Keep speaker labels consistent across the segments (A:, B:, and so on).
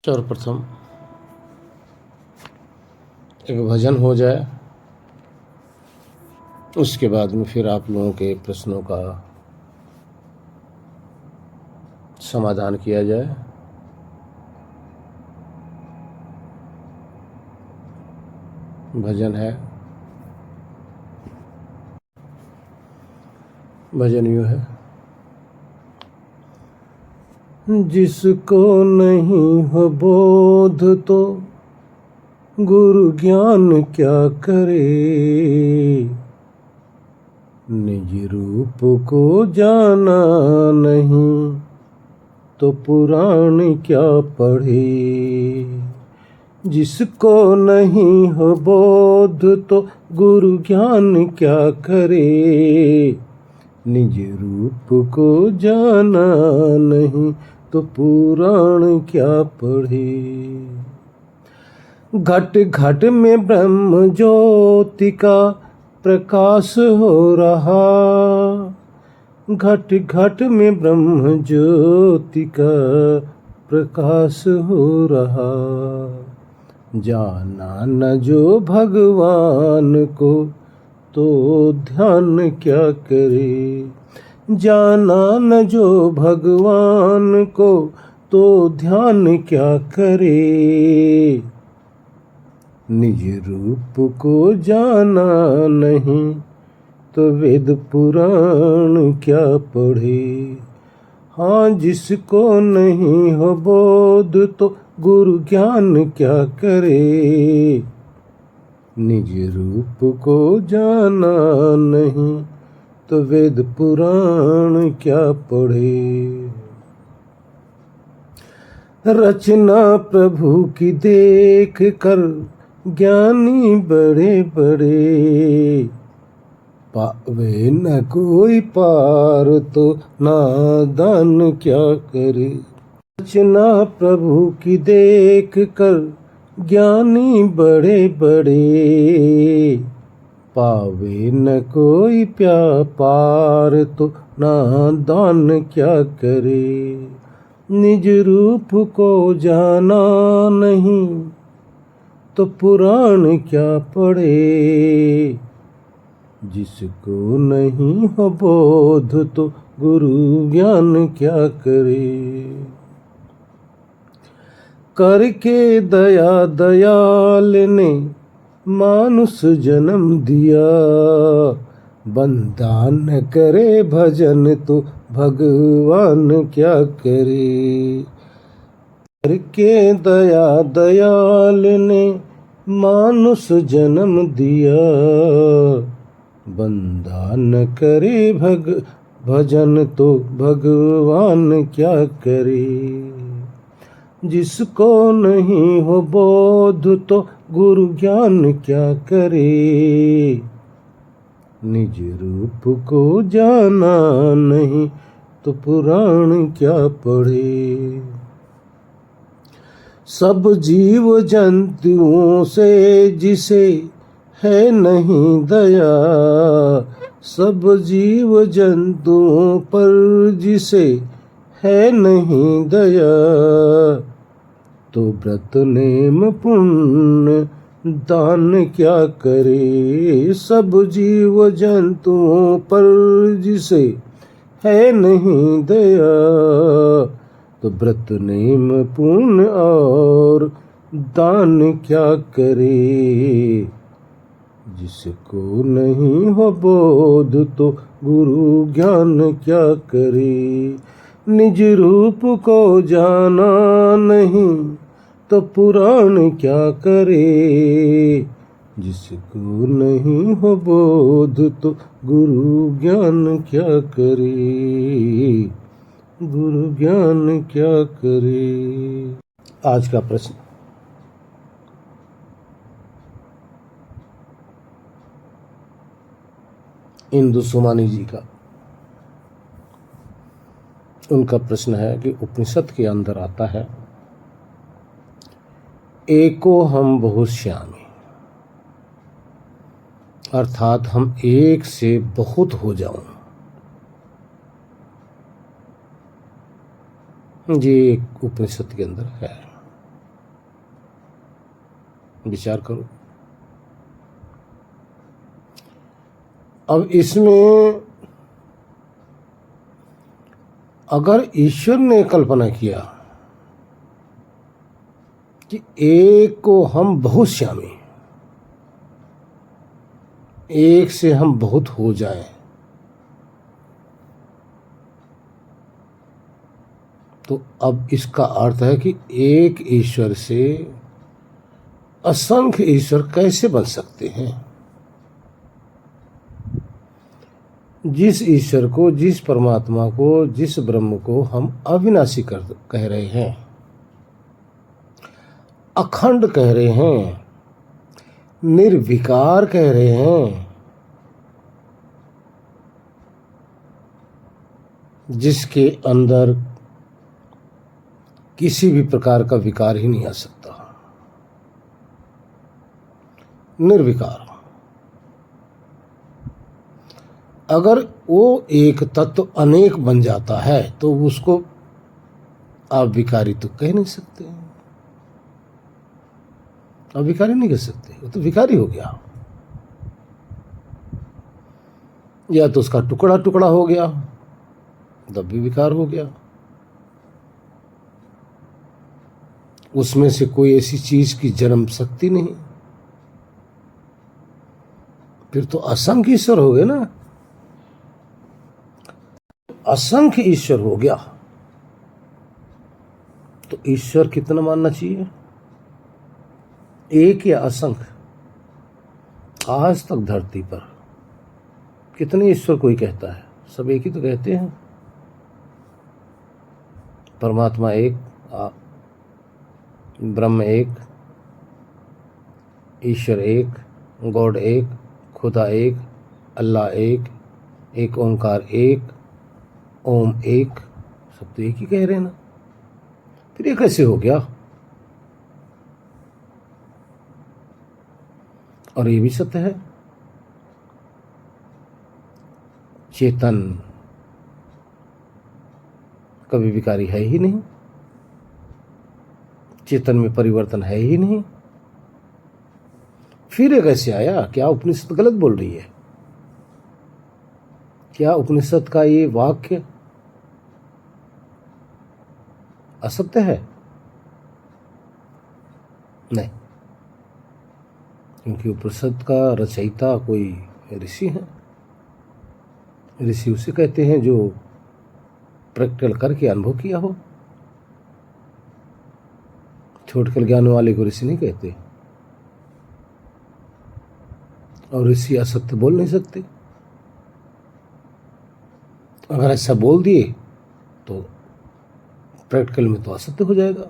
A: सर्वप्रथम एक भजन हो जाए, उसके बाद में फिर आप लोगों के प्रश्नों का समाधान किया जाए। भजन है, भजन यूँ है। जिसको नहीं हो बोध तो गुरु ज्ञान क्या करे, निज रूप को जाना नहीं तो पुराण क्या पढ़े। जिसको नहीं हो बोध तो गुरु ज्ञान क्या करे, निज रूप को जाना नहीं तो पुराण क्या पढ़े। घट घट में ब्रह्म ज्योति का प्रकाश हो रहा, घट घट में ब्रह्म ज्योति का प्रकाश हो रहा। जाना न जो भगवान को तो ध्यान क्या करे। जाना न जो भगवान को तो ध्यान क्या करे। निज रूप को जाना नहीं तो वेद पुराण क्या पढ़े। हाँ, जिसको नहीं हो बोध तो गुरु ज्ञान क्या करे। निज रूप को जाना नहीं तो वेद पुराण क्या पढ़े। रचना प्रभु की देख कर ज्ञानी बड़े बड़े, पावे न कोई पार तो नादान क्या करे। रचना प्रभु की देख कर ज्ञानी बड़े बड़े, पावे न कोई पार तो नादान क्या करे। निज रूप को जाना नहीं तो पुराण क्या पढ़े। जिसको नहीं हो बोध तो गुरु ज्ञान क्या करे। करके दया दयाल ने मानुष जन्म दिया, बंदा न करे भजन तो भगवान क्या करे। करके दया दयाल ने मानुष जन्म दिया, बंदा न करे भजन तो भगवान क्या करे। जिसको नहीं हो बोध तो गुरु ज्ञान क्या करे। निज रूप को जाना नहीं तो पुराण क्या पढ़े। सब जीव जंतुओं से जिसे है नहीं दया, सब जीव जंतुओं पर जिसे है नहीं दया, तो व्रत नेम पुण्य दान क्या करे। सब जीव जंतुओं पर जिसे है नहीं दया, तो व्रत नेम पुण्य और दान क्या करे। जिसको नहीं हो बोध तो गुरु ज्ञान क्या करे। निज रूप को जाना नहीं तो पुराण क्या करे। जिसको नहीं हो बोध तो गुरु ज्ञान क्या करे। गुरु ज्ञान क्या करे। आज का प्रश्न, इंदु सोमानी जी का। उनका प्रश्न है कि उपनिषद के अंदर आता है, एको हम बहुश्यामी, अर्थात हम एक से बहुत हो जाऊं। ये एक उपनिषद के अंदर है। विचार करो। अब इसमें अगर ईश्वर ने कल्पना किया कि एक को हम बहुत श्यामी, एक से हम बहुत हो जाएं, तो अब इसका अर्थ है कि एक ईश्वर से असंख्य ईश्वर कैसे बन सकते हैं। जिस ईश्वर को, जिस परमात्मा को, जिस ब्रह्म को हम अविनाशी कह रहे हैं, अखंड कह रहे हैं, निर्विकार कह रहे हैं, जिसके अंदर किसी भी प्रकार का विकार ही नहीं आ सकता, निर्विकार। अगर वो एक तत्व अनेक बन जाता है तो उसको आप विकारी तो कह नहीं सकते, आप विकारी नहीं कह सकते, वो तो विकारी हो गया। या तो उसका टुकड़ा टुकड़ा हो गया तब भी विकार हो गया। उसमें से कोई ऐसी चीज की जन्म शक्ति नहीं, फिर तो असंख्य ईश्वर हो गए ना। असंख्य ईश्वर हो गया तो ईश्वर कितना मानना चाहिए, एक या असंख्य? आज तक धरती पर कितने ईश्वर कोई कहता है? सब एक ही तो कहते हैं। परमात्मा एक, ब्रह्म एक, ईश्वर एक, गॉड एक, खुदा एक, अल्लाह एक, एक ओंकार एक, ओम एक, सब तो एक ही कह रहे हैं ना। फिर ये कैसे हो गया? और ये भी सत्य है, चेतन कभी विकारी है ही नहीं, चेतन में परिवर्तन है ही नहीं। फिर ये कैसे आया? क्या उपनिषद गलत बोल रही है? क्या उपनिषद का ये वाक्य असत्य है? नहीं, क्योंकि उपनिषद का रचयिता कोई ऋषि है। ऋषि उसे कहते हैं जो प्रैक्टिकल करके अनुभव किया हो। छोड़कर ज्ञान वाले को ऋषि नहीं कहते, और ऋषि असत्य बोल नहीं सकते। अगर ऐसा बोल दिए तो प्रैक्टिकल में तो असत्य हो जाएगा।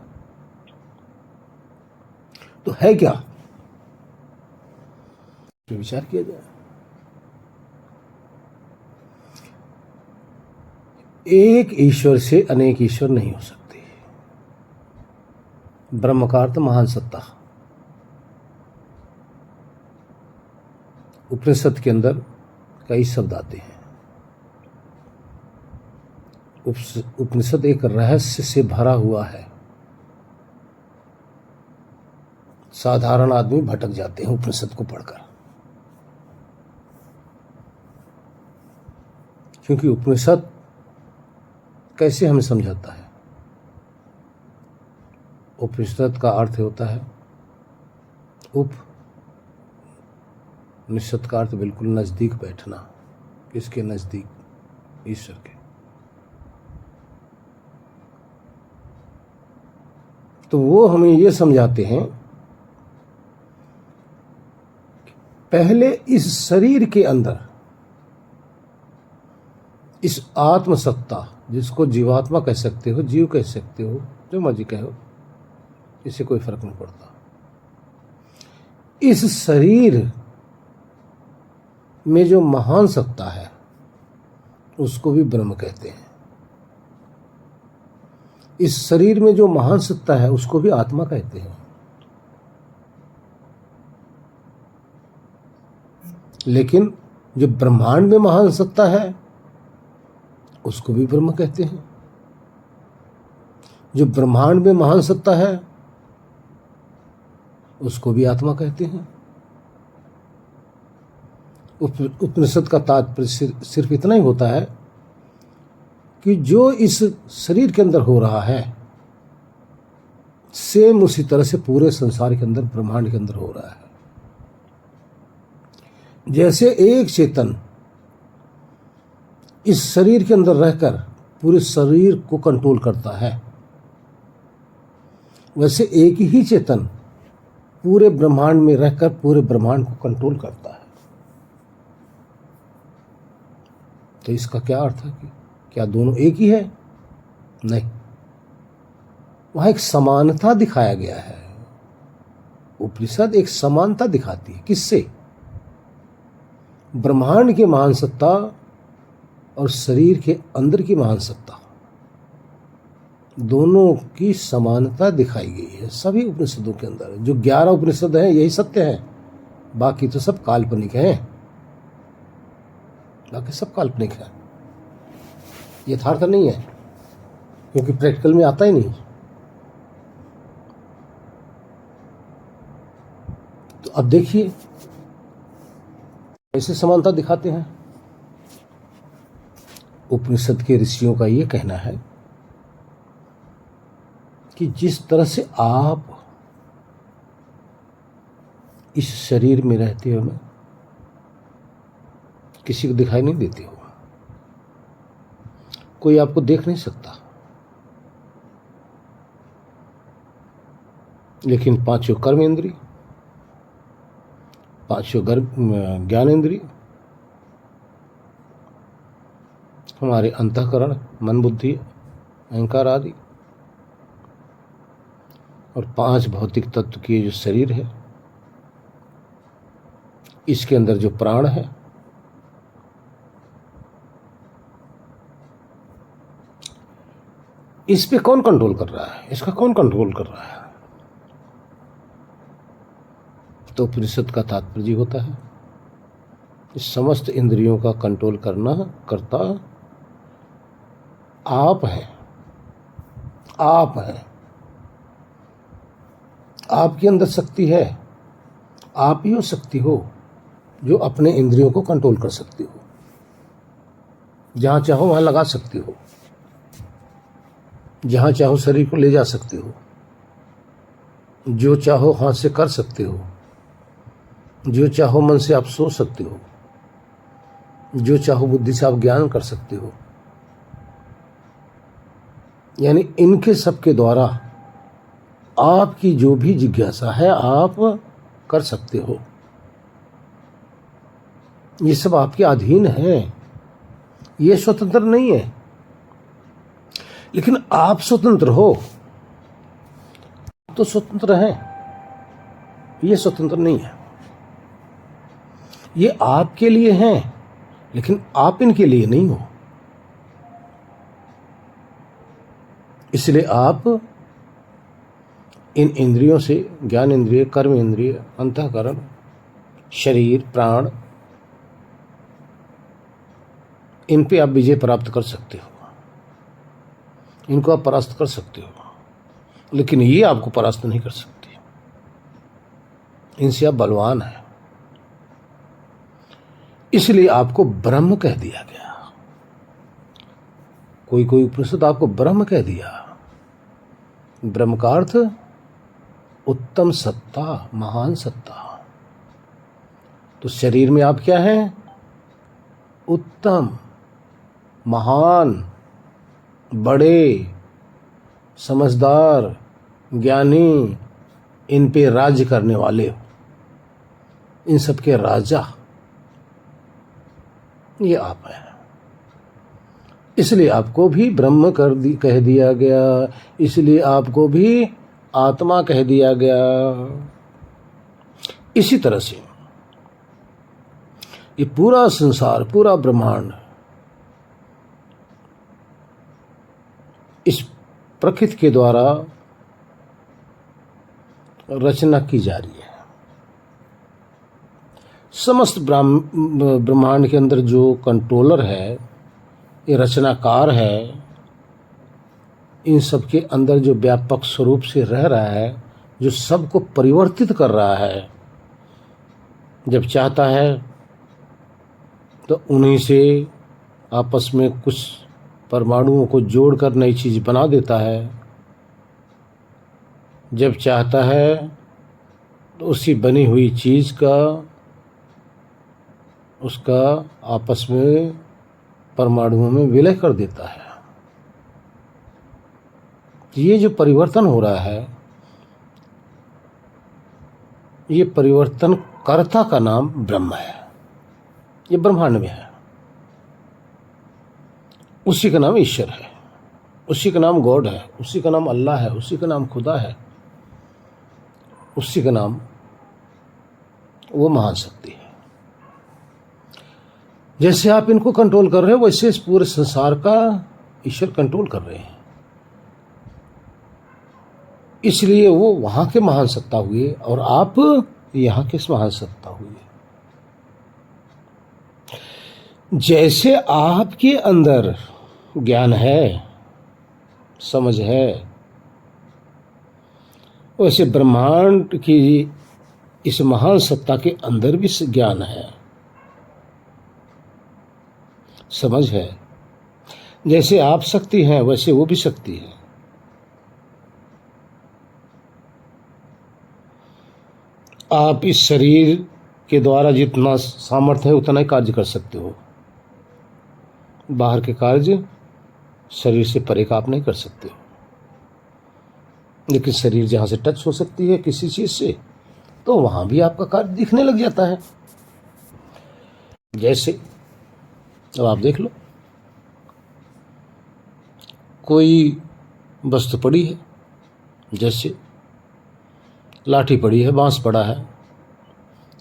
A: तो है क्या, तो विचार किया जाए। एक ईश्वर से अनेक ईश्वर नहीं हो सकते। ब्रह्म का अर्थ महान सत्ता। उपनिषद के अंदर कई शब्द आते हैं। उपनिषद एक रहस्य से भरा हुआ है। साधारण आदमी भटक जाते हैं उपनिषद को पढ़कर, क्योंकि उपनिषद कैसे हमें समझाता है? उपनिषद का अर्थ होता है निश्चित का अर्थ बिल्कुल नजदीक बैठना। किसके नजदीक? ईश्वर के। तो वो हमें ये समझाते हैं पहले इस शरीर के अंदर इस आत्मसत्ता, जिसको जीवात्मा कह सकते हो, जीव कह सकते हो, जो मर्जी कहो, इससे कोई फर्क नहीं पड़ता। इस शरीर में जो महान सत्ता है उसको भी ब्रह्म कहते हैं। इस शरीर में जो महान सत्ता है उसको भी आत्मा कहते हैं। लेकिन जो ब्रह्मांड में महान सत्ता है उसको भी ब्रह्म कहते हैं। जो ब्रह्मांड में महान सत्ता है उसको भी आत्मा कहते हैं। उपनिषद का तात्पर्य सिर्फ इतना ही होता है कि जो इस शरीर के अंदर हो रहा है सेम उसी तरह से पूरे संसार के अंदर, ब्रह्मांड के अंदर हो रहा है। जैसे एक चेतन इस शरीर के अंदर रहकर पूरे शरीर को कंट्रोल करता है, वैसे एक ही चेतन पूरे ब्रह्मांड में रहकर पूरे ब्रह्मांड को कंट्रोल करता है। तो इसका क्या अर्थ है कि क्या दोनों एक ही है? नहीं, वहां एक समानता दिखाया गया है। उपनिषद एक समानता दिखाती है। किससे? ब्रह्मांड की महान सत्ता और शरीर के अंदर की महान सत्ता, दोनों की समानता दिखाई गई है सभी उपनिषदों के अंदर। जो 11 उपनिषद हैं यही सत्य है, बाकी तो सब काल्पनिक हैं। बाकी सब काल्पनिक है, यथार्थ नहीं है, क्योंकि प्रैक्टिकल में आता ही नहीं। तो अब देखिए कैसे समानता दिखाते हैं। उपनिषद के ऋषियों का ये कहना है कि जिस तरह से आप इस शरीर में रहते हो ना, किसी को दिखाई नहीं देते हो, कोई आपको देख नहीं सकता, लेकिन पांचों कर्म इंद्रिय, पांचों ज्ञान इंद्रिय, हमारे अंतःकरण, मन, बुद्धि, अहंकार आदि, और 5 भौतिक तत्व के जो शरीर है, इसके अंदर जो प्राण है, इस पे कौन कंट्रोल कर रहा है? इसका कौन कंट्रोल कर रहा है? तो उपनिषद का तात्पर्य होता है इस समस्त इंद्रियों का कंट्रोल करता आप हैं। आप हैं, आपके अंदर शक्ति है। आप ही हो शक्ति हो जो अपने इंद्रियों को कंट्रोल कर सकती हो, जहां चाहो वहां लगा सकती हो, जहां चाहो शरीर को ले जा सकते हो, जो चाहो हाथ से कर सकते हो, जो चाहो मन से आप सोच सकते हो, जो चाहो बुद्धि से आप ज्ञान कर सकते हो। यानी इनके सबके द्वारा आपकी जो भी जिज्ञासा है आप कर सकते हो। ये सब आपके अधीन है, ये स्वतंत्र नहीं है। लेकिन आप स्वतंत्र हो, तो स्वतंत्र हैं, ये स्वतंत्र नहीं है। ये आपके लिए हैं, लेकिन आप इनके लिए नहीं हो। इसलिए आप इन इंद्रियों से, ज्ञान इंद्रिय, कर्म इंद्रिय, अंतःकरण, शरीर, प्राण, इन पे आप विजय प्राप्त कर सकते हो, इनको आप परास्त कर सकते हो, लेकिन ये आपको परास्त नहीं कर सकते। इनसे आप बलवान हैं। इसलिए आपको ब्रह्म कह दिया गया। कोई कोई उपनिषद आपको ब्रह्म कह दिया। ब्रह्म का अर्थ उत्तम सत्ता, महान सत्ता। तो शरीर में आप क्या हैं? उत्तम, महान, बड़े, समझदार, ज्ञानी, इन पे राज्य करने वाले हो, इन सब के राजा ये आप हैं। इसलिए आपको भी ब्रह्म कह दिया गया, इसलिए आपको भी आत्मा कह दिया गया। इसी तरह से ये पूरा संसार, पूरा ब्रह्मांड इस प्रकृति के द्वारा रचना की जा रही है। समस्त ब्रह्मांड के अंदर जो कंट्रोलर है, ये रचनाकार है, इन सब के अंदर जो व्यापक स्वरूप से रह रहा है, जो सबको परिवर्तित कर रहा है, जब चाहता है तो उन्हीं से आपस में कुछ परमाणुओं को जोड़कर नई चीज़ बना देता है। जब चाहता है तो उसी बनी हुई चीज़ का उसका आपस में परमाणुओं में विलय कर देता है। ये जो परिवर्तन हो रहा है, ये परिवर्तन कर्ता का नाम ब्रह्म है। ये ब्रह्मांड में है, उसी का नाम ईश्वर है, उसी का नाम गॉड है, उसी का नाम अल्लाह है, उसी का नाम खुदा है, उसी का नाम वो महान शक्ति है। जैसे आप इनको कंट्रोल कर रहे हो, वैसे इस पूरे संसार का ईश्वर कंट्रोल कर रहे हैं। इसलिए वो वहां के महान सत्ता हुए और आप यहाँ के महान सत्ता हुए। जैसे आपके अंदर ज्ञान है, समझ है, वैसे ब्रह्मांड की इस महान सत्ता के अंदर भी ज्ञान है, समझ है। जैसे आप शक्ति हैं, वैसे वो भी शक्ति है। आप इस शरीर के द्वारा जितना सामर्थ्य है उतना ही कार्य कर सकते हो। बाहर के कार्य शरीर से परे का आप नहीं कर सकते हो। लेकिन शरीर जहाँ से टच हो सकती है किसी चीज़ से, तो वहाँ भी आपका कार्य दिखने लग जाता है। जैसे अब आप देख लो, कोई वस्तु पड़ी है, जैसे लाठी पड़ी है, बांस पड़ा है,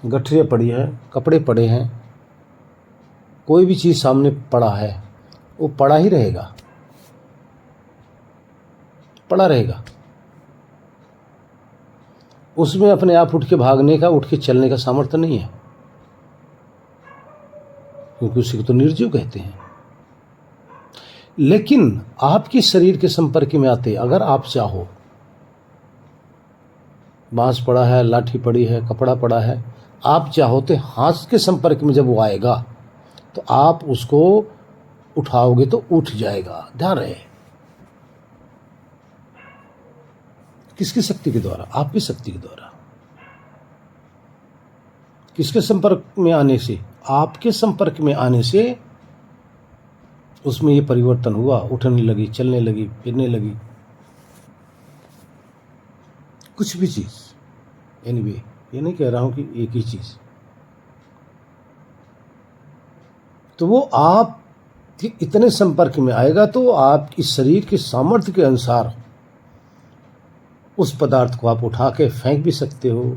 A: गठरियाँ पड़ी है, कपड़े पड़े हैं, कोई भी चीज़ सामने पड़ा है, वो पड़ा ही रहेगा, पड़ा रहेगा। उसमें अपने आप उठ के भागने का, उठ के चलने का सामर्थ्य नहीं है, क्योंकि उसी को तो निर्जीव कहते हैं। लेकिन आपके शरीर के संपर्क में आते अगर आप चाहो, बांस पड़ा है, लाठी पड़ी है, कपड़ा पड़ा है, आप चाहो तो हाथ के संपर्क में जब वो आएगा तो आप उसको उठाओगे तो उठ जाएगा। ध्यान रहे, किसकी शक्ति के द्वारा? आपकी शक्ति के द्वारा। किसके संपर्क में आने से? आपके संपर्क में आने से उसमें ये परिवर्तन हुआ, उठने लगी, चलने लगी, फिरने लगी, कुछ भी चीज़। एनीवे, ये नहीं कह रहा हूं कि एक ही चीज़। तो वो आप कि इतने संपर्क में आएगा तो आप इस शरीर के सामर्थ्य के अनुसार उस पदार्थ को आप उठा के फेंक भी सकते हो,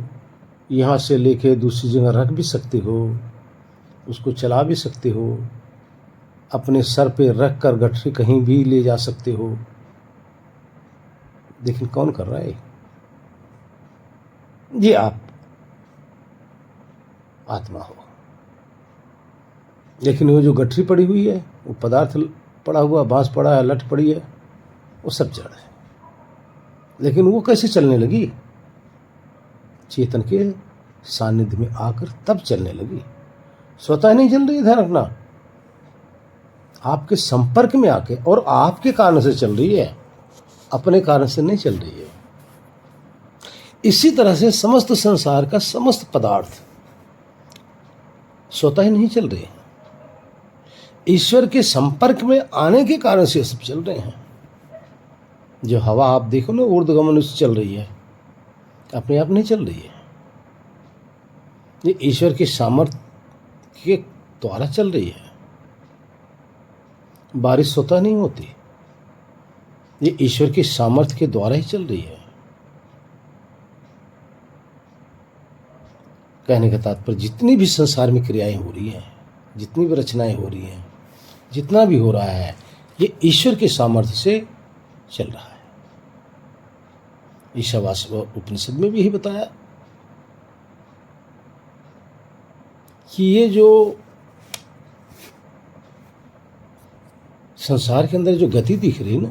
A: यहाँ से लेके दूसरी जगह रख भी सकते हो, उसको चला भी सकते हो, अपने सर पे रख कर गठरी कहीं भी ले जा सकते हो। लेकिन कौन कर रहा है ये? आप आत्मा हो। लेकिन वो जो गठरी पड़ी हुई है, वो पदार्थ पड़ा हुआ, बांस पड़ा है, लठ पड़ी है, वो सब जड़ है। लेकिन वो कैसे चलने लगी? चेतन के सानिध्य में आकर तब चलने लगी, स्वतः नहीं चल रही। ध्यान रखना, आपके संपर्क में आके और आपके कारण से चल रही है, अपने कारण से नहीं चल रही है। इसी तरह से समस्त संसार का समस्त पदार्थ स्वतः ही नहीं चल रहे, ईश्वर के संपर्क में आने के कारण से सब चल रहे हैं। जो हवा आप देखो ना, ऊर्ध्वगमन से चल रही है, अपने आप नहीं चल रही है। ये ईश्वर के सामर्थ्य के द्वारा चल रही है। बारिश स्वतः नहीं होती, ये ईश्वर के सामर्थ्य के द्वारा ही चल रही है। कहने का तात्पर्य, जितनी भी संसार में क्रियाएं हो रही हैं, जितनी भी रचनाएं हो रही हैं, जितना भी हो रहा है, ये ईश्वर के सामर्थ्य से चल रहा है। ईशावास्य उपनिषद में भी यही बताया कि ये जो संसार के अंदर जो गति दिख रही ना,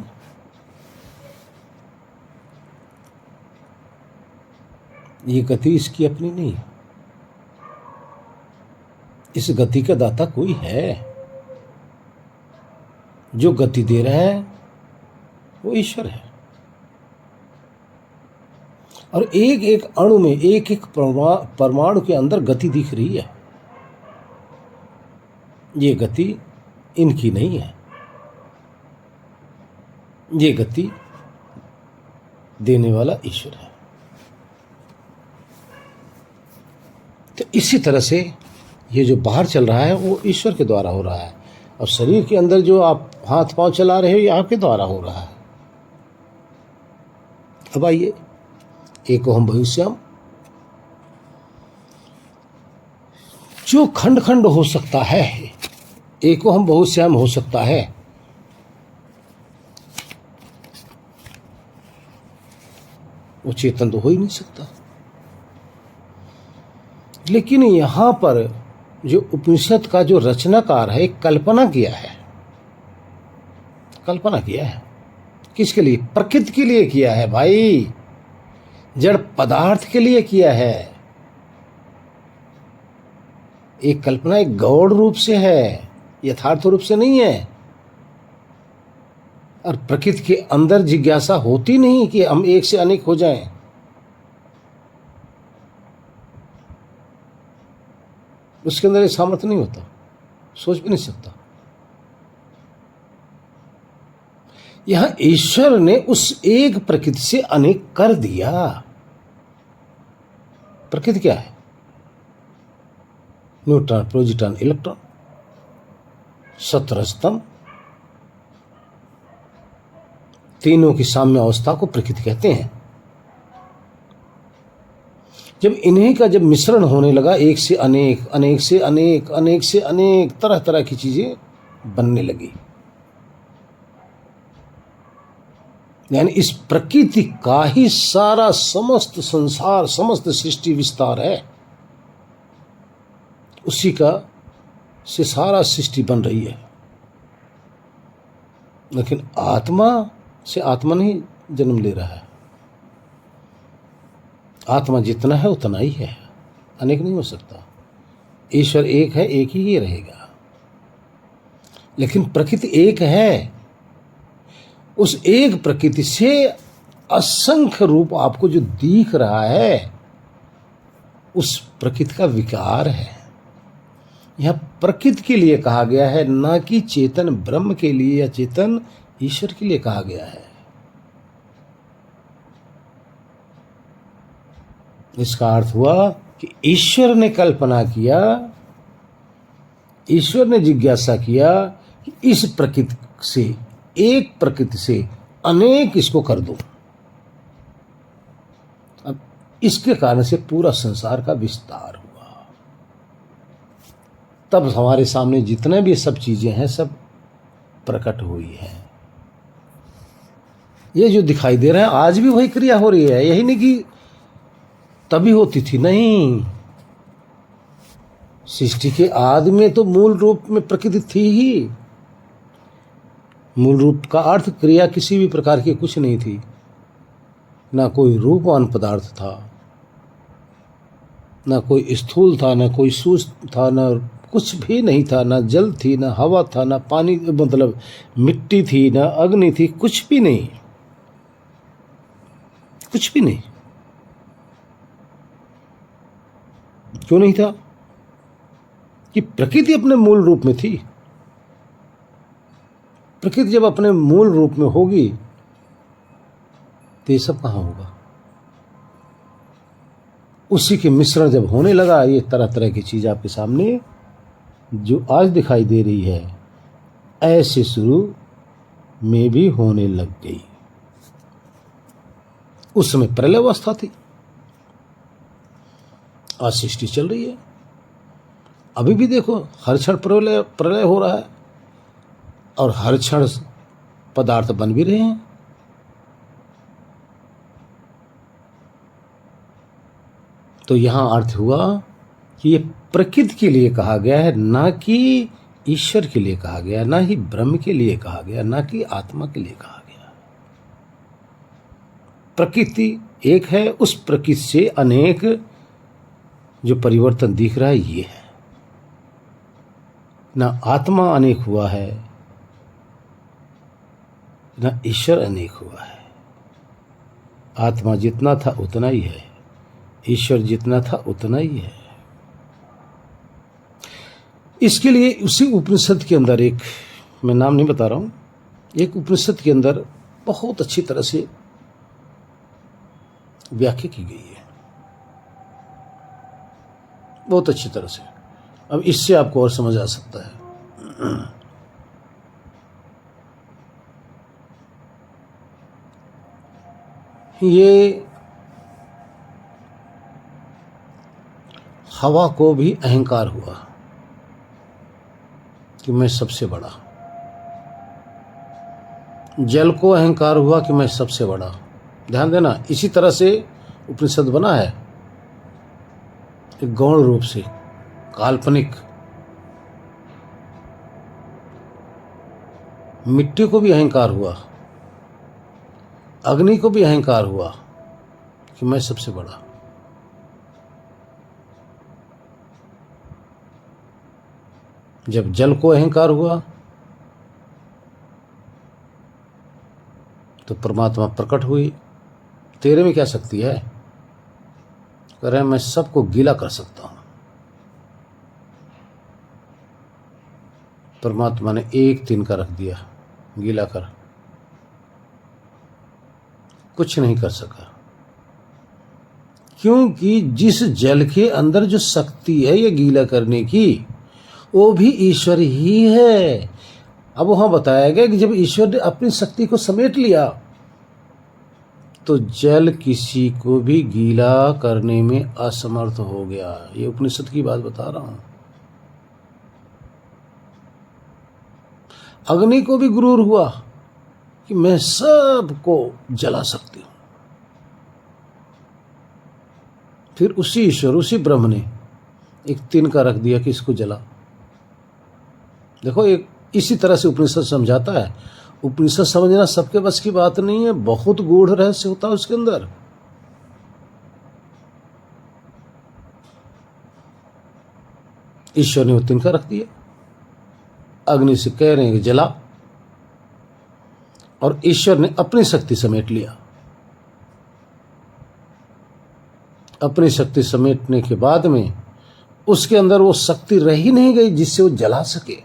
A: ये गति इसकी अपनी नहीं है। इस गति का दाता कोई है। जो गति दे रहा है वो ईश्वर है। और एक एक अणु में, एक एक परमाणु के अंदर गति दिख रही है। ये गति इनकी नहीं है, ये गति देने वाला ईश्वर है। तो इसी तरह से ये जो बाहर चल रहा है वो ईश्वर के द्वारा हो रहा है, और शरीर के अंदर जो आप हाथ पांव चला रहे हो ये आपके द्वारा हो रहा है। अब आइए, एको हम बहुश्याम, जो खंड खंड हो सकता है, एको हम बहुश्याम हो सकता है, वो चेतन तो हो ही नहीं सकता। लेकिन यहां पर जो उपनिषद का जो रचनाकार है, कल्पना किया है। कल्पना किया है किसके लिए? प्रकृति के लिए किया है भाई, जड़ पदार्थ के लिए किया है। एक कल्पना एक गौड़ रूप से है, यथार्थ रूप से नहीं है। और प्रकृति के अंदर जिज्ञासा होती नहीं कि हम एक से अनेक हो जाएं। उसके अंदर सामर्थ्य नहीं होता, सोच भी नहीं सकता। यहां ईश्वर ने उस एक प्रकृति से अनेक कर दिया। प्रकृति क्या है? न्यूट्रॉन, प्रोटॉन, इलेक्ट्रॉन, सतरजतम, तीनों की साम्य अवस्था को प्रकृति कहते हैं। जब इन्हीं का जब मिश्रण होने लगा, एक से अनेक, अनेक से अनेक, अनेक से अनेक, तरह तरह की चीजें बनने लगी। यानी इस प्रकृति का ही सारा समस्त संसार, समस्त सृष्टि विस्तार है। उसी का से सारा सृष्टि बन रही है। लेकिन आत्मा से आत्मा नहीं जन्म ले रहा है। आत्मा जितना है उतना ही है, अनेक नहीं हो सकता। ईश्वर एक है, एक ही रहेगा। लेकिन प्रकृति एक है। उस एक प्रकृति से असंख्य रूप आपको जो दिख रहा है, उस प्रकृति का विकार है। यह प्रकृति के लिए कहा गया है, ना कि चेतन ब्रह्म के लिए या चेतन ईश्वर के लिए कहा गया है। इसका अर्थ हुआ कि ईश्वर ने कल्पना किया, ईश्वर ने जिज्ञासा किया कि इस प्रकृति से, एक प्रकृति से अनेक इसको कर दूं। अब इसके कारण से पूरा संसार का विस्तार हुआ। तब हमारे सामने जितने भी सब चीजें हैं सब प्रकट हुई हैं। ये जो दिखाई दे रहा है आज भी वही क्रिया हो रही है। यही नहीं कि तभी होती थी, नहीं। सृष्टि के आदि में तो मूल रूप में प्रकृति थी ही। मूल रूप का अर्थ क्रिया किसी भी प्रकार की कुछ नहीं थी। ना कोई रूपवान पदार्थ था, ना कोई स्थूल था, ना कोई सूक्ष्म था, ना कुछ भी नहीं था। ना जल थी, ना हवा था, ना पानी, मतलब मिट्टी थी, ना अग्नि थी, कुछ भी नहीं, कुछ भी नहीं। क्यों नहीं था? कि प्रकृति अपने मूल रूप में थी। प्रकृति जब अपने मूल रूप में होगी तो ये सब कहां होगा? उसी के मिश्रण जब होने लगा, ये तरह तरह की चीज आपके सामने जो आज दिखाई दे रही है, ऐसे शुरू में भी होने लग गई। उस समय प्रलय अवस्था थी, आज सृष्टि चल रही है। अभी भी देखो, हर क्षण प्रलय हो रहा है और हर क्षण पदार्थ बन भी रहे हैं। तो यहां अर्थ हुआ कि ये प्रकृति के लिए कहा गया है, ना कि ईश्वर के लिए कहा गया, ना ही ब्रह्म के लिए कहा गया, ना कि आत्मा के लिए कहा गया। प्रकृति एक है, उस प्रकृति से अनेक जो परिवर्तन दिख रहा है ये है। ना आत्मा अनेक हुआ है, ना ईश्वर अनेक हुआ है। आत्मा जितना था उतना ही है, ईश्वर जितना था उतना ही है। इसके लिए उसी उपनिषद के अंदर एक, मैं नाम नहीं बता रहा हूं, एक उपनिषद के अंदर बहुत अच्छी तरह से व्याख्या की गई है, बहुत अच्छी तरह से। अब इससे आपको और समझ आ सकता है। ये हवा को भी अहंकार हुआ कि मैं सबसे बड़ा, जल को अहंकार हुआ कि मैं सबसे बड़ा। ध्यान देना, इसी तरह से उपनिषद बना है, एक गौण रूप से, काल्पनिक। मिट्टी को भी अहंकार हुआ, अग्नि को भी अहंकार हुआ कि मैं सबसे बड़ा। जब जल को अहंकार हुआ तो परमात्मा प्रकट हुई। तेरे में क्या शक्ति है? कह रहे हैं मैं सबको गीला कर सकता हूं। परमात्मा ने एक तिनका रख दिया, गीला कर, कुछ नहीं कर सका, क्योंकि जिस जल के अंदर जो शक्ति है ये गीला करने की, वो भी ईश्वर ही है। अब वहां बताया गया कि जब ईश्वर ने अपनी शक्ति को समेट लिया तो जल किसी को भी गीला करने में असमर्थ हो गया। ये उपनिषद की बात बता रहा हूं। अग्नि को भी गुरूर हुआ कि मैं सबको जला सकती हूं। फिर उसी ईश्वर, उसी ब्रह्म ने एक तिनका रख दिया कि इसको जला। देखो, एक इसी तरह से उपनिषद समझाता है। उपनिषद समझना सबके बस की बात नहीं है, बहुत गूढ़ रहस्य होता है उसके अंदर। ईश्वर ने वो तिनका रख दिया, अग्नि से कह रहे हैं कि जला, और ईश्वर ने अपनी शक्ति समेट लिया। अपनी शक्ति समेटने के बाद में उसके अंदर वो शक्ति रह ही नहीं गई जिससे वो जला सके।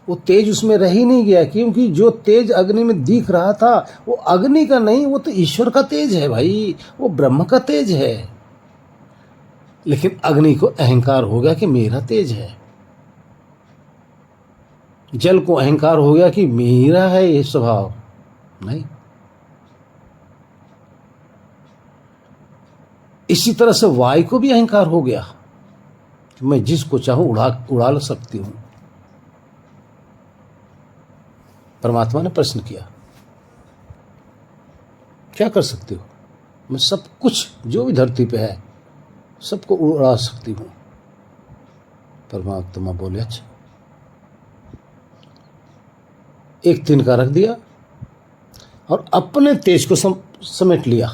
A: वो तेज उसमें रह ही नहीं गया, क्योंकि जो तेज अग्नि में दिख रहा था वो अग्नि का नहीं, वो तो ईश्वर का तेज है भाई, वो ब्रह्म का तेज है। लेकिन अग्नि को अहंकार हो गया कि मेरा तेज है, जल को अहंकार हो गया कि मेरा है ये स्वभाव। नहीं, इसी तरह से वायु को भी अहंकार हो गया कि मैं जिसको चाहूं उड़ा सकती हूं। परमात्मा ने प्रश्न किया, क्या कर सकते हो? मैं सब कुछ जो भी धरती पे है सबको उड़ा सकती हूं। परमात्मा बोले अच्छा। एक तिनका रख दिया और अपने तेज को समेट लिया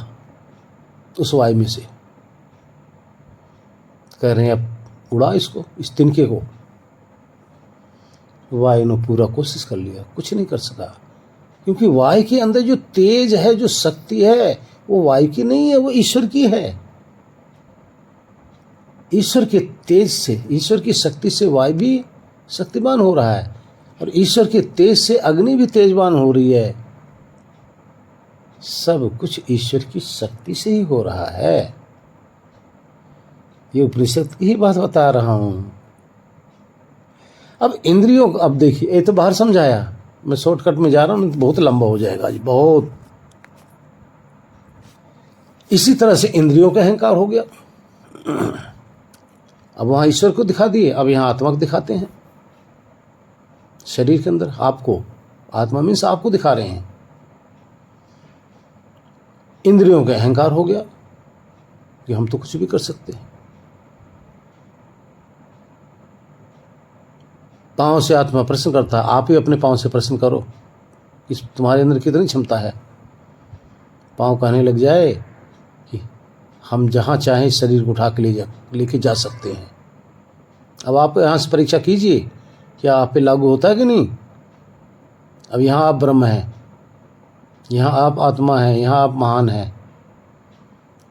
A: उस वायु में से। कह रहे हैं अब उड़ा इसको, इस तिनके को। वायु ने पूरा कोशिश कर लिया, कुछ नहीं कर सका, क्योंकि वायु के अंदर जो तेज है, जो शक्ति है, वो वायु की नहीं है, वो ईश्वर की है। ईश्वर के तेज से, ईश्वर की शक्ति से वायु भी शक्तिमान हो रहा है, और ईश्वर के तेज से अग्नि भी तेजवान हो रही है। सब कुछ ईश्वर की शक्ति से ही हो रहा है। ये उपनिषद की ही बात बता रहा हूं। अब इंद्रियों, अब देखिए, ये तो बाहर समझाया, मैं शॉर्टकट में जा रहा हूं, बहुत लंबा हो जाएगा जी, बहुत। इसी तरह से इंद्रियों का अहंकार हो गया। अब वहां ईश्वर को दिखा दिए, अब यहां आत्मा को दिखाते हैं। शरीर के अंदर आपको, आत्मा मीन्स आपको दिखा रहे हैं। इंद्रियों का अहंकार हो गया कि हम तो कुछ भी कर सकते हैं। पांव से आत्मा प्रश्न करता है, आप ही अपने पांव से प्रश्न करो कि तुम्हारे अंदर कितनी क्षमता है। पाँव कहने लग जाए कि हम जहाँ चाहें इस शरीर को उठा के लेके जा सकते हैं। अब आप यहाँ से परीक्षा कीजिए, क्या आप पे लागू होता है कि नहीं। अब यहाँ आप ब्रह्म हैं, यहाँ आप आत्मा हैं, यहाँ आप महान हैं।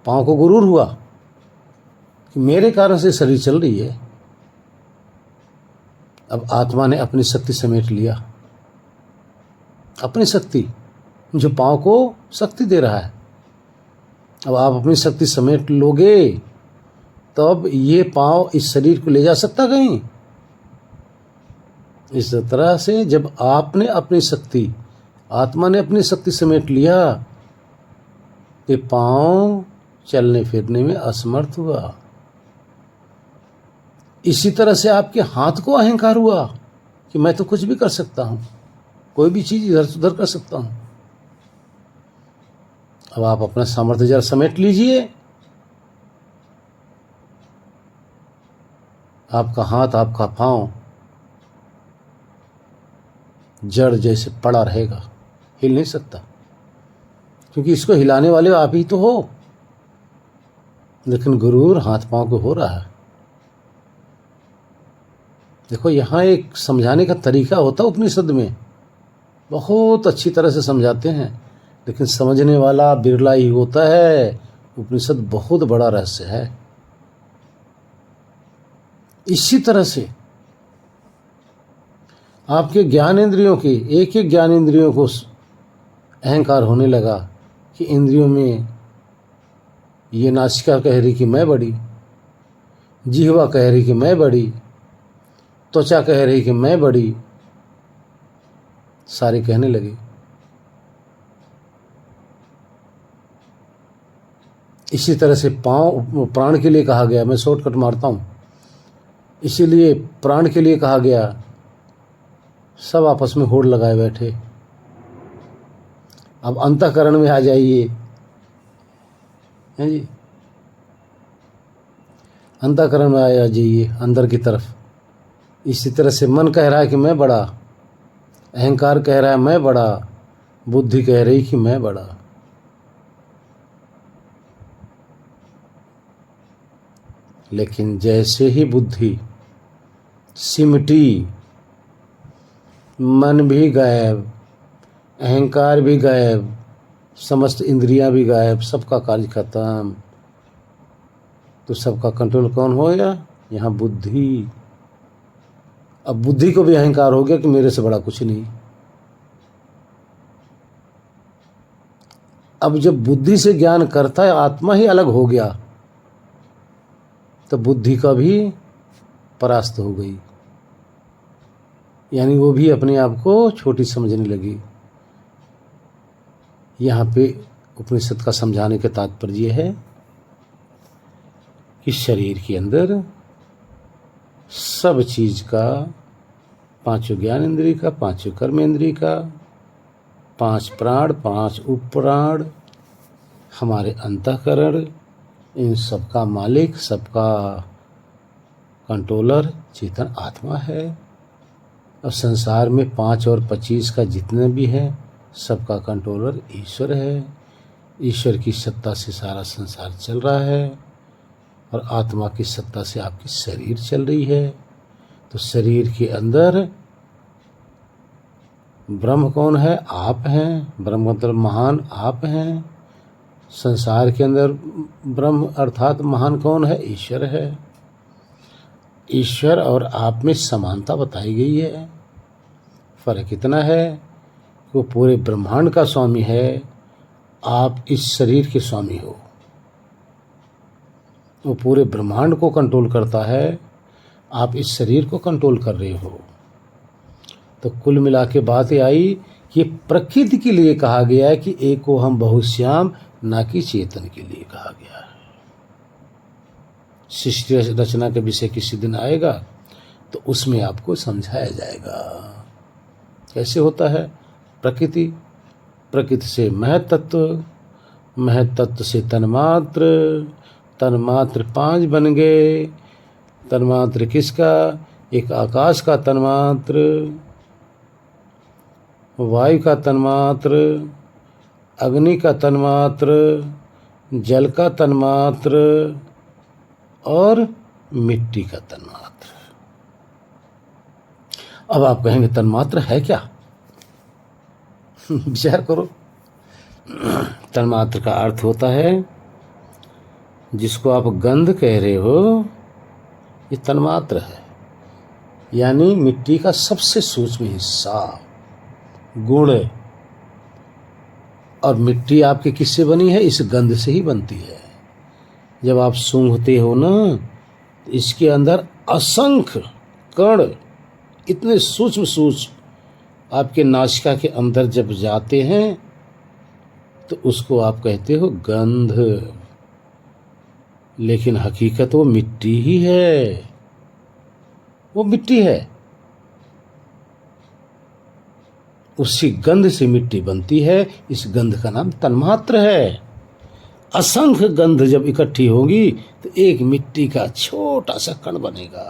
A: पाँव को गुरूर हुआ कि मेरे कारण से शरीर चल रही है। अब आत्मा ने अपनी शक्ति समेट लिया, अपनी शक्ति, जो पाँव को शक्ति दे रहा है। अब आप अपनी शक्ति समेट लोगे तब ये पाँव इस शरीर को ले जा सकता कहीं। इस तरह से जब आपने अपनी शक्ति, आत्मा ने अपनी शक्ति समेट लिया, ये पाँव चलने फिरने में असमर्थ हुआ। इसी तरह से आपके हाथ को अहंकार हुआ कि मैं तो कुछ भी कर सकता हूं, कोई भी चीज इधर से उधर कर सकता हूं। अब आप अपना सामर्थ्य जरा समेट लीजिए। आपका हाथ, आपका पांव जड़ जैसे पड़ा रहेगा, हिल नहीं सकता, क्योंकि इसको हिलाने वाले आप ही तो हो। लेकिन गुरूर हाथ पांव को हो रहा है। देखो, यहाँ एक समझाने का तरीका होता है उपनिषद में, बहुत अच्छी तरह से समझाते हैं, लेकिन समझने वाला बिरला ही होता है। उपनिषद बहुत बड़ा रहस्य है। इसी तरह से आपके ज्ञानेंद्रियों की, एक एक ज्ञानेंद्रियों को अहंकार होने लगा कि इंद्रियों में ये नासिका कह रही कि मैं बड़ी, जिह्वा कह रही कि मैं बड़ी, त्वचा कह रही कि मैं बड़ी, सारे कहने लगे। इसी तरह से पाँव प्राण के लिए कहा गया, मैं शॉर्टकट मारता हूँ, इसीलिए प्राण के लिए कहा गया। सब आपस में होड़ लगाए बैठे। अब अंतःकरण में आ जाइए, हैं जी, अंतःकरण में आ जाइए, अंदर की तरफ। इसी तरह से मन कह रहा है कि मैं बड़ा, अहंकार कह रहा है मैं बड़ा, बुद्धि कह रही कि मैं बड़ा। लेकिन जैसे ही बुद्धि सिमटी, मन भी गायब, अहंकार भी गायब, समस्त इंद्रियां भी गायब, सबका कार्य खत्म, तो सबका कंट्रोल कौन हो गया? यहाँ बुद्धि। अब बुद्धि को भी अहंकार हो गया कि मेरे से बड़ा कुछ नहीं। अब जब बुद्धि से ज्ञान करता है, आत्मा ही अलग हो गया, तो बुद्धि का भी परास्त हो गई, यानी वो भी अपने आप को छोटी समझने लगी। यहाँ पे उपनिषद का समझाने का तात्पर्य है कि शरीर के अंदर सब चीज का, पांचों ज्ञान इंद्रिय का, पांचों कर्म इंद्रिय का, 5 प्राण, 5 उपप्राण, हमारे अंतःकरण, इन सबका मालिक, सबका कंट्रोलर चेतन आत्मा है। और संसार में 5 और 25 का जितने भी है, सबका कंट्रोलर ईश्वर है। ईश्वर की सत्ता से सारा संसार चल रहा है और आत्मा की सत्ता से आपकी शरीर चल रही है। तो शरीर के अंदर ब्रह्म कौन है? आप हैं। ब्रह्म मतलब महान आप हैं। संसार के अंदर ब्रह्म अर्थात महान कौन है? ईश्वर है। ईश्वर और आप में समानता बताई गई है। फर्क इतना है कि वो पूरे ब्रह्मांड का स्वामी है, आप इस शरीर के स्वामी हो। वो पूरे ब्रह्मांड को कंट्रोल करता है, आप इस शरीर को कंट्रोल कर रहे हो। तो कुल मिला के बात आई कि प्रकृति के लिए कहा गया है कि एको हम बहुश्याम, ना कि चेतन के लिए कहा गया है। सृष्टि रचना के विषय किसी दिन आएगा तो उसमें आपको समझाया जाएगा कैसे होता है। प्रकृति, प्रकृति से महतत्व, महतत्व से तन्मात्र, तन्मात्र 5 बन गए। तन्मात्र किसका? एक आकाश का तन्मात्र, वायु का तन्मात्र, अग्नि का तन्मात्र, जल का तन्मात्र और मिट्टी का तन्मात्र। अब आप कहेंगे तन्मात्र है क्या? विचार करो। तन्मात्र का अर्थ होता है, जिसको आप गंध कह रहे हो, ये तन्मात्र है, यानी मिट्टी का सबसे सूक्ष्म हिस्सा, गुण। और मिट्टी आपकी किससे बनी है? इस गंध से ही बनती है। जब आप सूंघते हो ना, तो इसके अंदर असंख्य कण, इतने सूक्ष्म सूक्ष्म आपके नासिका के अंदर जब जाते हैं तो उसको आप कहते हो गंध। लेकिन हकीकत वो मिट्टी ही है, वो मिट्टी है। उसी गंध से मिट्टी बनती है। इस गंध का नाम तन्मात्र है। असंख्य गंध जब इकट्ठी होगी तो एक मिट्टी का छोटा सा कण बनेगा।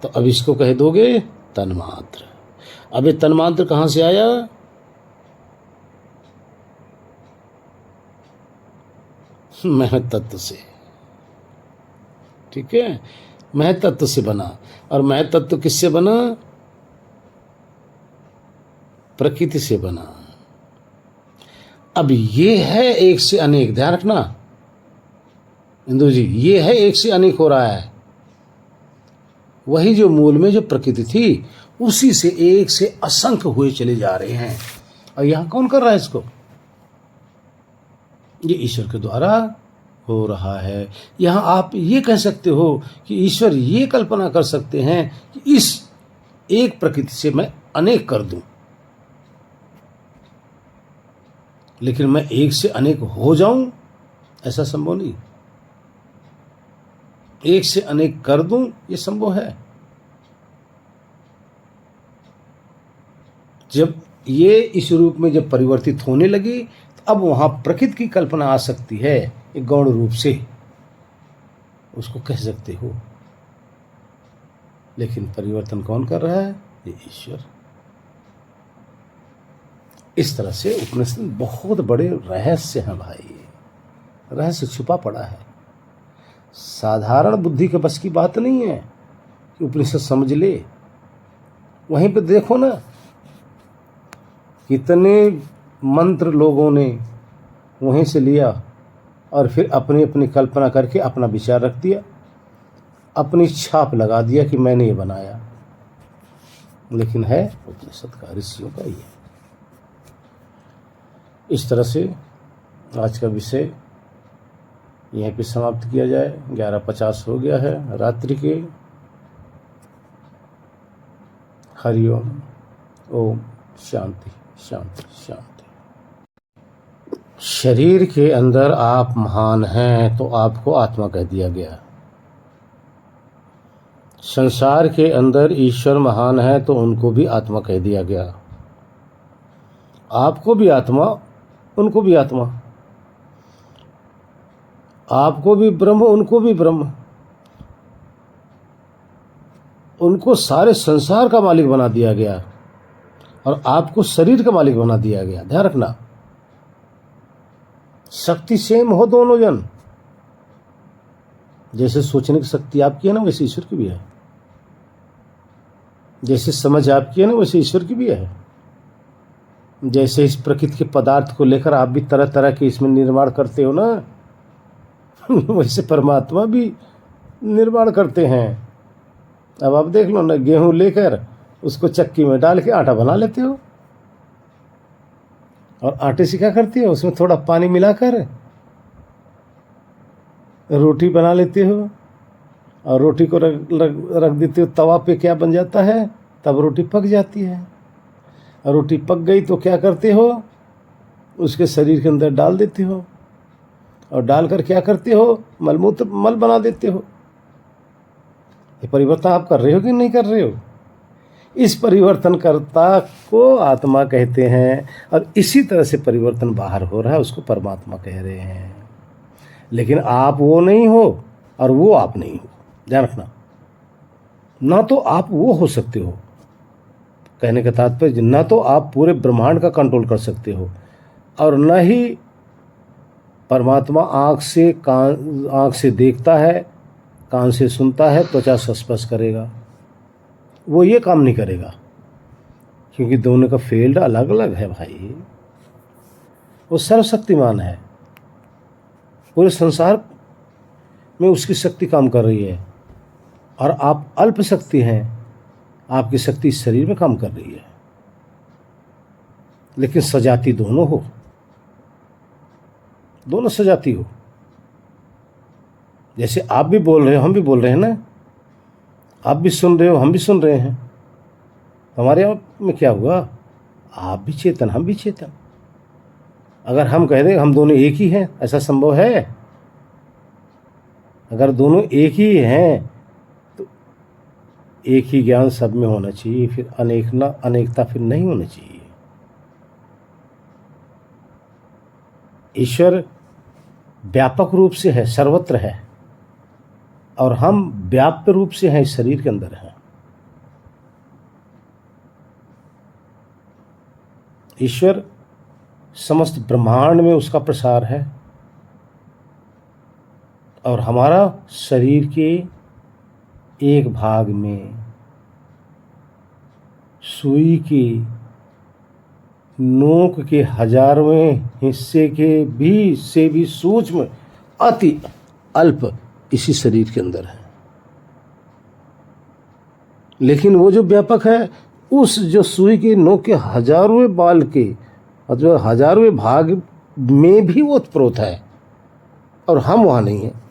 A: तो अब इसको कह दोगे तन्मात्र। अब ये तन्मात्र कहां से आया? महत तत्व से। ठीक है, महत तत्व से बना। और महत तत्व किससे बना? प्रकृति से बना। अब ये है एक से अनेक, ध्यान रखना इंदु जी, ये है एक से अनेक हो रहा है। वही जो मूल में जो प्रकृति थी, उसी से एक से असंख्य हुए चले जा रहे हैं। और यहां कौन कर रहा है इसको? ये ईश्वर के द्वारा हो रहा है। यहां आप ये कह सकते हो कि ईश्वर ये कल्पना कर सकते हैं कि इस एक प्रकृति से मैं अनेक कर दूं, लेकिन मैं एक से अनेक हो जाऊं, ऐसा संभव नहीं। एक से अनेक कर दूं, ये संभव है। जब ये इस रूप में जब परिवर्तित होने लगी, तो अब वहां प्रकृति की कल्पना आ सकती है, एक गौण रूप से उसको कह सकते हो। लेकिन परिवर्तन कौन कर रहा है? ये ईश्वर। इस तरह से उपनिषद बहुत बड़े रहस्य हैं भाई, रहस्य छुपा पड़ा है। साधारण बुद्धि के बस की बात नहीं है कि उपनिषद समझ ले। वहीं पे देखो ना, कितने मंत्र लोगों ने वहीं से लिया और फिर अपनी अपनी कल्पना करके अपना विचार रख दिया, अपनी छाप लगा दिया कि मैंने ये बनाया। लेकिन है उपनिषद का, ऋषियों का ही है। इस तरह से आज का विषय यहीं पे समाप्त किया जाए। 11:50 हो गया है रात्रि के। हरिओम। ओम शांति शांति शांति। शरीर के अंदर आप महान हैं तो आपको आत्मा कह दिया गया। संसार के अंदर ईश्वर महान है तो उनको भी आत्मा कह दिया गया। आपको भी आत्मा, उनको भी आत्मा। आपको भी ब्रह्म, उनको भी ब्रह्म। उनको सारे संसार का मालिक बना दिया गया और आपको शरीर का मालिक बना दिया गया। ध्यान रखना, शक्ति सेम हो दोनों जन। जैसे सोचने की शक्ति आपकी है ना, वैसे ईश्वर की भी है। जैसे समझ आपकी है ना, वैसे ईश्वर की भी है। जैसे इस प्रकृति के पदार्थ को लेकर आप भी तरह तरह के इसमें निर्माण करते हो ना, वैसे परमात्मा भी निर्माण करते हैं। अब आप देख लो ना, गेहूं लेकर उसको चक्की में डाल के आटा बना लेते हो, और आटे से क्या करते हो? उसमें थोड़ा पानी मिलाकर रोटी बना लेते हो, और रोटी को रख देते हो तवा पे। क्या बन जाता है? तब रोटी पक जाती है। और रोटी पक गई तो क्या करते हो? उसके शरीर के अंदर डाल देते हो, और डालकर क्या करते हो? मलमूत्र मल बना देते हो। ये परिवर्तन आप कर रहे हो कि नहीं कर रहे हो? इस परिवर्तनकर्ता को आत्मा कहते हैं, और इसी तरह से परिवर्तन बाहर हो रहा है, उसको परमात्मा कह रहे हैं। लेकिन आप वो नहीं हो और वो आप नहीं हो। ध्यान रखना, ना तो आप वो हो सकते हो कहने का तात्पर्य न तो आप पूरे ब्रह्मांड का कंट्रोल कर सकते हो और न ही परमात्मा आँख से देखता है, कान से सुनता है, त्वचा से स्पर्श करेगा। वो ये काम नहीं करेगा क्योंकि दोनों का फील्ड अलग अलग है भाई। वो सर्वशक्तिमान है, पूरे संसार में उसकी शक्ति काम कर रही है और आप अल्प शक्ति हैं, आपकी शक्ति इस शरीर में काम कर रही है। लेकिन सजाती दोनों हो, दोनों सजाती हो। जैसे आप भी बोल रहे हो, हम भी बोल रहे हैं ना, आप भी सुन रहे हो, हम भी सुन रहे हैं। हमारे आप में क्या हुआ? आप भी चेतन, हम भी चेतन। अगर हम कह दें हम दोनों एक ही हैं, ऐसा संभव है? अगर दोनों एक ही हैं तो एक ही ज्ञान सब में होना चाहिए, फिर अनेकता फिर नहीं होनी चाहिए। ईश्वर व्यापक रूप से है, सर्वत्र है, और हम व्याप्य रूप से हैं, इस शरीर के अंदर हैं। ईश्वर समस्त ब्रह्मांड में उसका प्रसार है और हमारा शरीर के एक भाग में सुई की नोक के 1000वें हिस्से के से भी सूक्ष्म अति अल्प इसी शरीर के अंदर है। लेकिन वो जो व्यापक है, उस जो सुई की नोक के 1000वें बाल के मतलब 1000वें भाग में भी वो ओतप्रोत है और हम वहाँ नहीं हैं।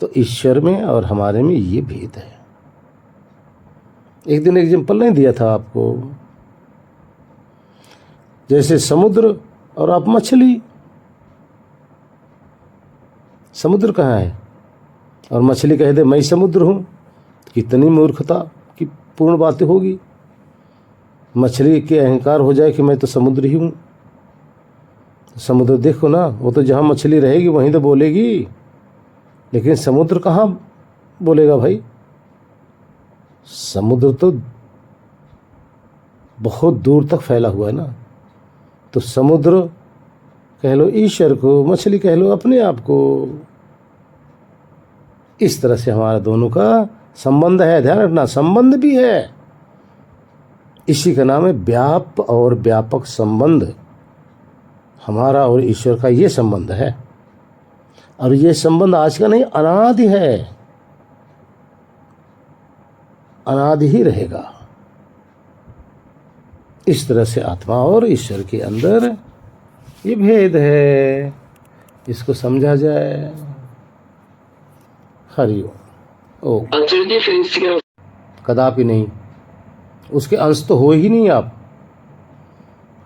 A: तो ईश्वर में और हमारे में ये भेद है। एक दिन एग्जाम्पल नहीं दिया था आपको, जैसे समुद्र और आप मछली। समुद्र कहाँ है और मछली कह दे मैं समुद्र हूँ, कितनी मूर्खता की पूर्ण बातें होगी। मछली के अहंकार हो जाए कि मैं तो समुद्र ही हूँ। समुद्र देखो ना, वो तो जहाँ मछली रहेगी वहीं तो बोलेगी, लेकिन समुद्र कहाँ बोलेगा भाई? समुद्र तो बहुत दूर तक फैला हुआ है ना। तो समुद्र कह लो ईश्वर को, मछली कह लो अपने आप को। इस तरह से हमारा दोनों का संबंध है। ध्यान रखना, संबंध भी है। इसी का नाम है व्याप और व्यापक संबंध। हमारा और ईश्वर का ये संबंध है, और ये संबंध आज का नहीं, अनादि है, अनादि ही रहेगा। इस तरह से आत्मा और ईश्वर के अंदर ये भेद है, इसको समझा जाए। हरि ओम। कदापि नहीं, उसके अंश तो हो ही नहीं। आप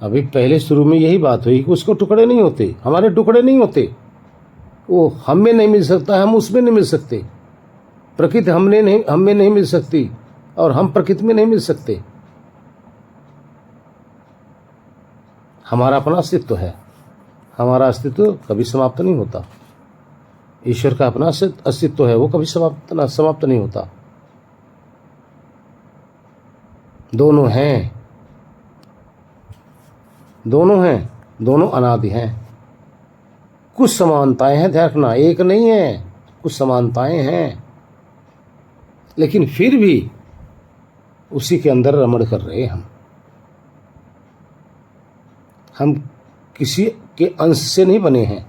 A: अभी पहले शुरू में यही बात हुई कि उसको टुकड़े नहीं होते, हमारे टुकड़े नहीं होते। वो हम में नहीं मिल सकता, हम उसमें नहीं मिल सकते। प्रकृति हम में नहीं मिल सकती और हम प्रकृति में नहीं मिल सकते। हमारा अपना अस्तित्व है, हमारा अस्तित्व कभी समाप्त नहीं होता। ईश्वर का अपना अस्तित्व है, वो कभी समाप्त नहीं होता। दोनों हैं, दोनों अनादि हैं। कुछ समानताएं हैं, ध्यान रखना, एक नहीं है, कुछ समानताएं हैं, लेकिन फिर भी उसी के अंदर रमण कर रहे हैं। हम किसी के अंश से नहीं बने हैं,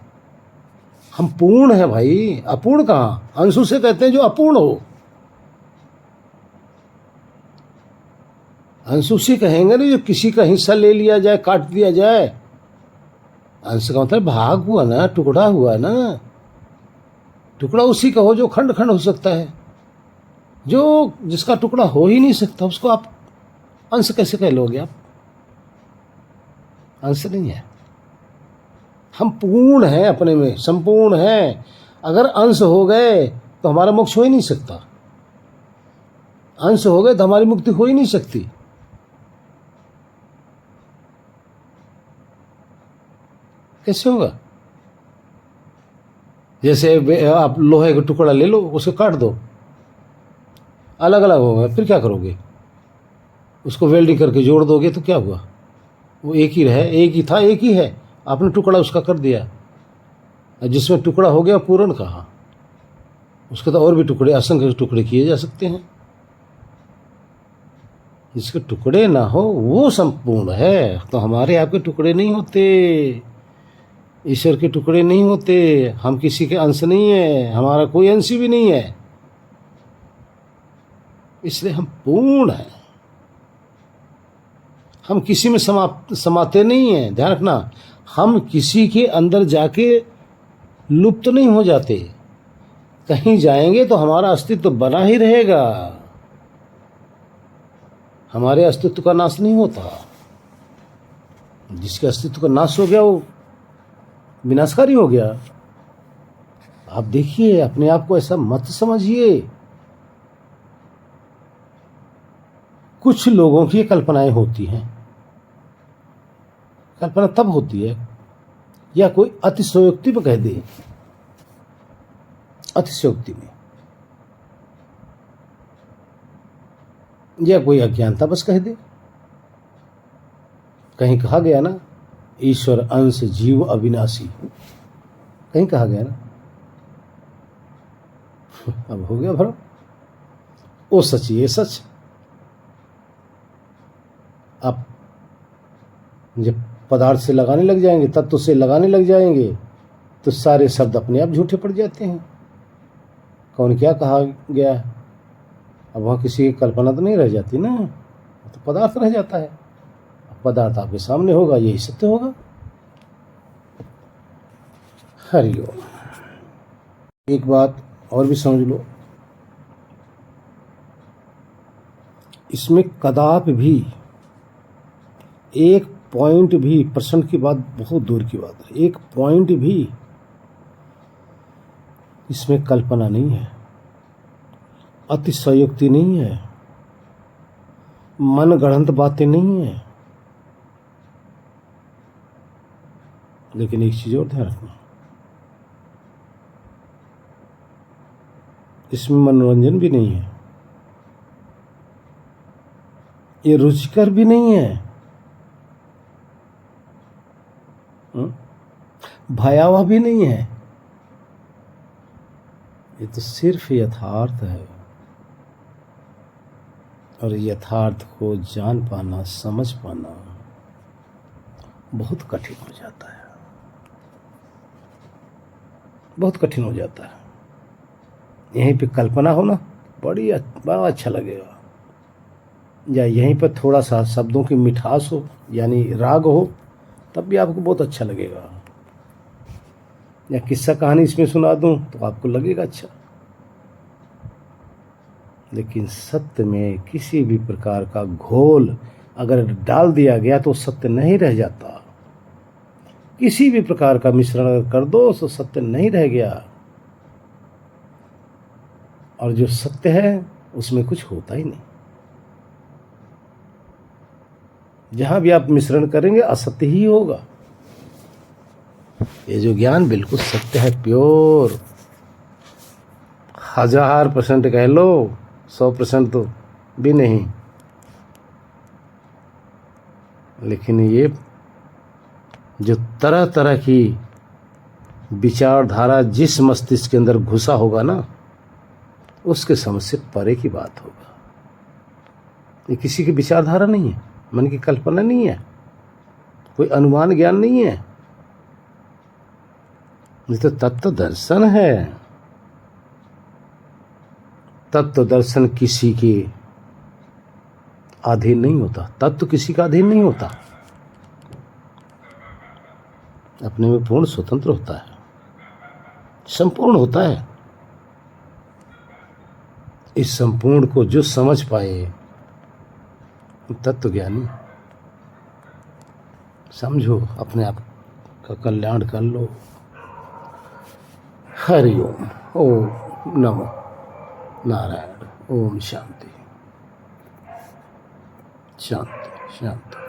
A: हम पूर्ण हैं भाई। अपूर्ण कहाँ? अंश उसे कहते हैं जो अपूर्ण हो। अंश उसे कहेंगे ना जो किसी का हिस्सा ले लिया जाए, काट दिया जाए। अंश का मतलब भाग हुआ ना, टुकड़ा हुआ ना। टुकड़ा उसी का हो जो खंड खंड हो सकता है। जो जिसका टुकड़ा हो ही नहीं सकता उसको आप अंश कैसे कह लोगे? आप अंश नहीं है। हम पूर्ण हैं, अपने में संपूर्ण हैं। अगर अंश हो गए तो हमारा मोक्ष हो ही नहीं सकता। अंश हो गए तो हमारी मुक्ति हो ही नहीं सकती। कैसे होगा? जैसे आप लोहे का टुकड़ा ले लो, उसे काट दो, अलग अलग हो गए, फिर क्या करोगे? उसको वेल्डिंग करके जोड़ दोगे तो क्या हुआ? वो एक ही रहे, एक ही था, एक ही है। आपने टुकड़ा उसका कर दिया, जिसमें टुकड़ा हो गया पूर्ण कहा। उसके तो और भी टुकड़े, असंख्य टुकड़े किए जा सकते हैं। जिसके टुकड़े ना हो वो संपूर्ण है। तो हमारे आपके टुकड़े नहीं होते, ईश्वर के टुकड़े नहीं होते। हम किसी के अंश नहीं है, हमारा कोई अंश भी नहीं है, इसलिए हम पूर्ण हैं। हम किसी में समाते नहीं हैं। ध्यान रखना, हम किसी के अंदर जाके लुप्त नहीं हो जाते। कहीं जाएंगे तो हमारा अस्तित्व तो बना ही रहेगा, हमारे अस्तित्व का नाश नहीं होता। जिसके अस्तित्व का नाश हो गया वो विनाशकारी हो गया। आप देखिए, अपने आप को ऐसा मत समझिए। कुछ लोगों की कल्पनाएं होती हैं। कल्पना तब होती है या कोई अतिशयोक्ति में कह दे, अतिशयोक्ति में, या कोई अज्ञानता बस कह दे। कहीं कहा गया ना, ईश्वर अंश जीव अविनाशी, कहीं कहा गया ना। अब हो गया भ्रम। वो सच ये सच। आप जब पदार्थ से लगाने लग जाएंगे, तत्व से लगाने लग जाएंगे, तो सारे शब्द अपने आप झूठे पड़ जाते हैं। कौन क्या कहा गया, अब वहाँ किसी की कल्पना तो नहीं रह जाती ना, तो पदार्थ रह जाता है। पदार्थ आपके सामने होगा, यही सत्य होगा। हरिओम। एक बात और भी समझ लो, इसमें कदापि भी एक पॉइंट भी, परसेंट की बात बहुत दूर की बात है, एक पॉइंट भी इसमें कल्पना नहीं है, अतिशयोक्ति नहीं है, मन गढ़ंत बातें नहीं है। लेकिन एक चीज और ध्यान रखना, इसमें मनोरंजन भी नहीं है, ये रुचिकर भी नहीं है, भयावह भी नहीं है। ये तो सिर्फ यथार्थ है, और यथार्थ को जान पाना, समझ पाना बहुत कठिन हो जाता है, बहुत कठिन हो जाता है। यहीं पे कल्पना हो ना, बड़ा अच्छा लगेगा, या यहीं पर थोड़ा सा शब्दों की मिठास हो, यानी राग हो, तब भी आपको बहुत अच्छा लगेगा। या किस्सा कहानी इसमें सुना दूं तो आपको लगेगा अच्छा। लेकिन सत्य में किसी भी प्रकार का घोल अगर डाल दिया गया तो सत्य नहीं रह जाता। किसी भी प्रकार का मिश्रण अगर कर दो तो सत्य नहीं रह गया, और जो सत्य है उसमें कुछ होता ही नहीं। जहां भी आप मिश्रण करेंगे असत्य ही होगा। ये जो ज्ञान बिल्कुल सत्य है, प्योर, 1000% कह लो, 100% तो भी नहीं। लेकिन ये जो तरह तरह की विचारधारा जिस मस्तिष्क के अंदर घुसा होगा ना, उसके समझ से परे की बात होगा। ये किसी की विचारधारा नहीं है, मन की कल्पना नहीं है, कोई अनुमान ज्ञान नहीं है, ये तो तत्व दर्शन है। तत्व दर्शन किसी के अधीन नहीं होता, तत्व किसी का अधीन नहीं होता, अपने में पूर्ण स्वतंत्र होता है, संपूर्ण होता है। इस संपूर्ण को जो समझ पाए तत्व ज्ञानी। समझो, अपने आप का कल्याण कर लो। हरिओम। ओम नमो नारायण। ओम शांति शांति शांति।